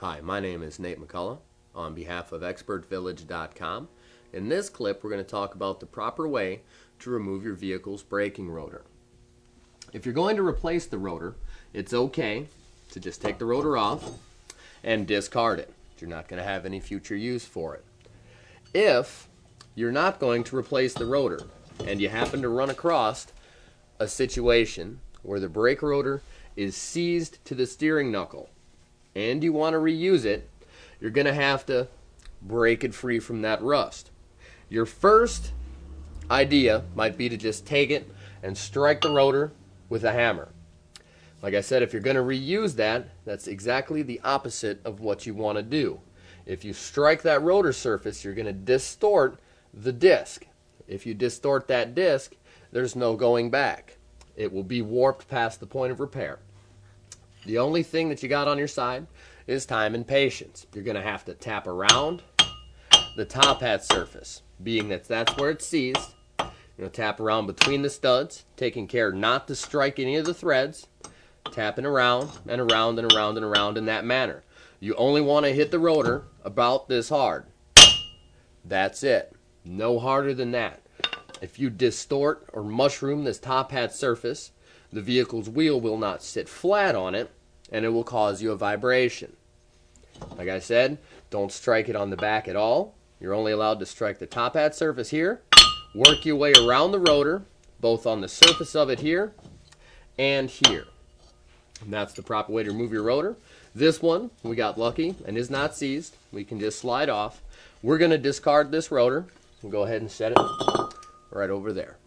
Hi, my name is Nate McCullough on behalf of ExpertVillage.com. In this clip, we're going to talk about the proper way to remove your vehicle's braking rotor. If you're going to replace the rotor, it's okay to just take the rotor off and discard it. You're not going to have any future use for it. If you're not going to replace the rotor and you happen to run across a situation where the brake rotor is seized to the steering knuckle and you want to reuse it, you're going to have to break it free from that rust. Your first idea might be to just take it and strike the rotor with a hammer. Like I said, if you're going to reuse that, that's exactly the opposite of what you want to do. If you strike that rotor surface, you're going to distort the disc. If you distort that disc, there's no going back. It will be warped past the point of repair. The only thing that you got on your side is time and patience. You're going to have to tap around the top hat surface, being that that's where it's seized. You're going to tap around between the studs, taking care not to strike any of the threads, tapping around and around and around and around in that manner. You only want to hit the rotor about this hard. That's it. No harder than that. If you distort or mushroom this top hat surface, the vehicle's wheel will not sit flat on it, and it will cause you a vibration. Like I said, don't strike it on the back at all. You're only allowed to strike the top hat surface here. Work your way around the rotor, both on the surface of it here and here. And that's the proper way to remove your rotor. This one, we got lucky and is not seized. We can just slide off. We're going to discard this rotor. We'll go ahead and set it right over there.